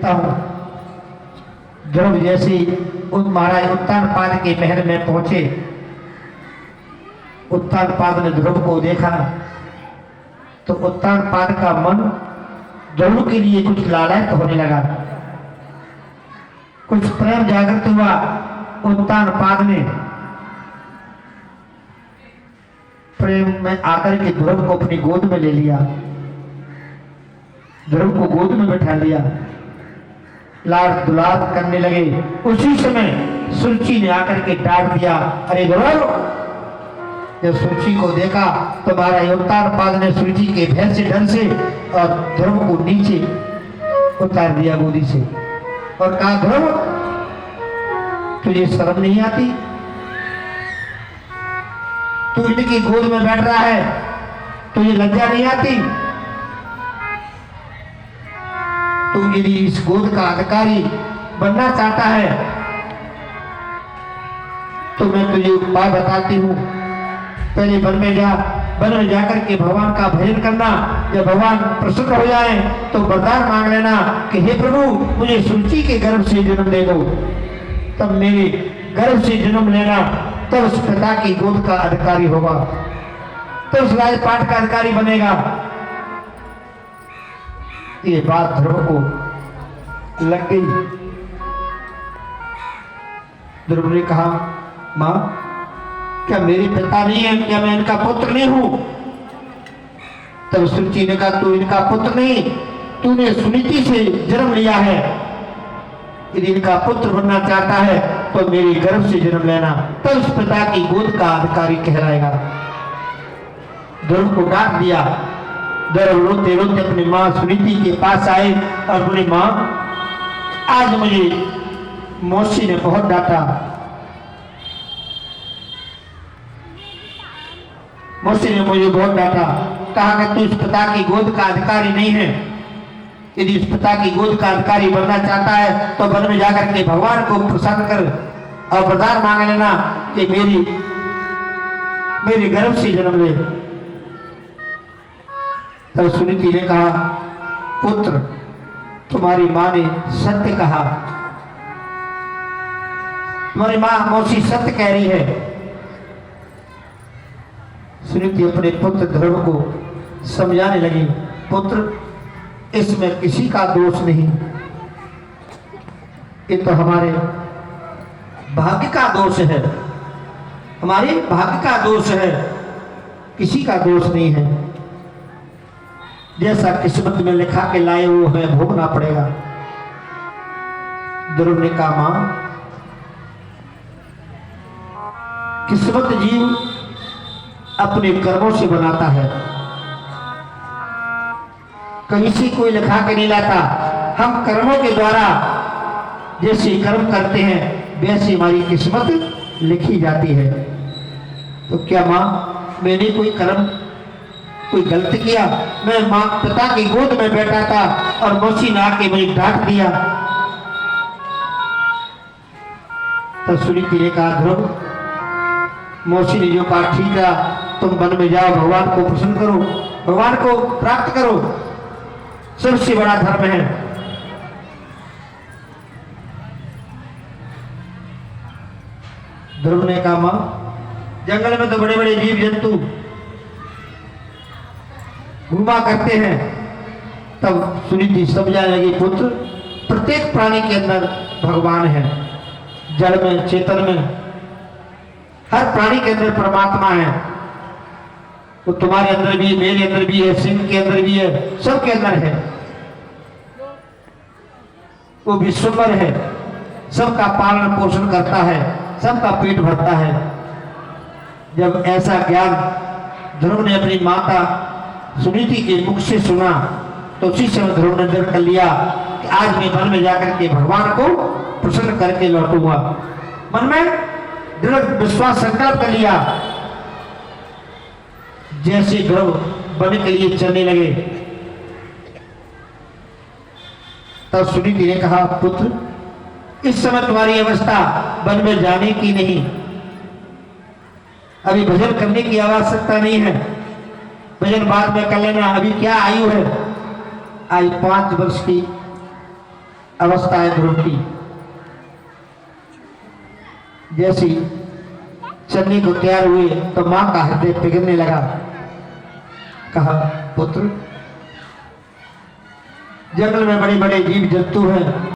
देखता हूँ। ध्रुव जैसे महाराज उत्तानपाद के महल में पहुंचे, उत्तानपाद ने ध्रुव को देखा तो उत्तानपाद का मन ध्रुव के लिए कुछ लालायित होने लगा, कुछ प्रेम जागृत हुआ। उत्तानपाद ने प्रेम में आकर के ध्रुव को अपनी गोद में ले लिया, ध्रुव को गोद में बैठा लिया, लाड दुलार करने लगे। उसी समय सुरुचि ने आकर के डांट दिया, अरे ध्रुव। जब सुरुचि को देखा तो महाराज उत्तानपाद ने सुरुचि के भय से डर से और ध्रुव को नीचे उतार दिया गोदी से और कहा, ध्रुव तुझे शर्म नहीं आती? तू इनकी गोद में बैठ रहा है, तुझे लज्जा नहीं आती? तू मेरी इस गोद का अधिकारी बनना चाहता है तो मैं तुझे उपाय बताती हूँ। पहले वन में जा, वन में जाकर के भगवान का भजन करना। जब भगवान प्रसन्न हो जाए तो वरदान मांग लेना कि हे प्रभु मुझे सुरुचि के गर्भ से जन्म दे दो। तब मेरे गर्भ से जन्म लेना, तब उस पिता की गोद का अधिकारी होगा, तब उस राजपाट का अधिकारी बनेगा। ये बात ध्रुव को लग गई। ध्रुव ने कहा, मां क्या मेरे पिता नहीं है? क्या मैं इनका पुत्र नहीं हूं? तब सुरुचि ने कहा, तू इनका पुत्र नहीं, तूने सुनीति से जन्म लिया है। यदि इनका पुत्र बनना चाहता है तो मेरे गर्भ से जन्म लेना, तब उस पिता की गोद का अधिकारी कहलाएगा। ध्रुव को डांट दिया। ध्रुव रोते रोते अपनी मां सुनीति के पास आए और बोले, मां आज मुझे मौसी ने बहुत डांटा, मौसी ने मुझे बहुत डांटा, कहा कि तू इस पिता की गोद का अधिकारी नहीं है। यदि इस पिता की गोद का अधिकारी बनना चाहता है तो वन में जाकर के भगवान को प्रसन्न कर और वरदान मांग लेना कि मेरे गर्भ से जन्म ले। तब सुनीति ने कहा, पुत्र तुम्हारी मां ने सत्य कहा, तुम्हारी मां मौसी सत्य कह रही है। सुनीति अपने पुत्र ध्रुव को समझाने लगी, पुत्र इसमें किसी का दोष नहीं, ये तो हमारे भाग्य का दोष है, हमारे भाग्य का दोष है, किसी का दोष नहीं है। जैसा किस्मत में लिखा के लाए वो हमें भोगना पड़ेगा। ध्रुव ने कहा, मां किस्मत जीव अपने कर्मों से बनाता है, कहीं से कोई लिखा के नहीं लाता। हम कर्मों के द्वारा जैसे कर्म करते हैं वैसे हमारी किस्मत लिखी जाती है। तो क्या मां मैंने कोई कर्म कोई गलत किया? मैं मां पिता की गोद में बैठा था और मौसी ने आके मुझे डांट दिया। तो सुनीति ने कहा, ध्रुव मौसी ने जो कहा ठीक है, तुम वन में जाओ, भगवान को प्रसन्न करो, भगवान को प्राप्त करो, सबसे बड़ा धर्म है। ध्रुव ने कहा, मां जंगल में तो बड़े बड़े जीव जंतु घूमा करते हैं। तब सुनीति समझाने लगी, पुत्र प्रत्येक प्राणी के अंदर भगवान है, जड़ में चेतन में हर प्राणी के अंदर परमात्मा है। वो तुम्हारे अंदर भी, मेरे अंदर भी है, सिंह के अंदर भी है, सबके अंदर है। वो विश्वम्भर है, सबका पालन पोषण करता है, सबका पेट भरता है। जब ऐसा ज्ञान ध्रुव ने अपनी माता सुनीति के मुख से सुना तो उसी समय ध्रुव ने दृढ़ कर लिया कि आज मैं वन में जाकर के भगवान को प्रसन्न करके लौटूंगा। मन में दृढ़ विश्वास संकल्प कर लिया। जैसे ध्रुव वन के लिए चलने लगे तब सुनीति ने कहा, पुत्र इस समय तुम्हारी अवस्था वन में जाने की नहीं, अभी भजन करने की आवश्यकता नहीं है, भजन बाद में कर लेना। अभी क्या आयु है? आयु 5 वर्ष की, अवस्थाएं ध्रुव की। जैसी चलने को तैयार हुए तो मां का हृदय पिघलने लगा। कहा, पुत्र, जंगल में बड़े बड़े जीव जंतु हैं,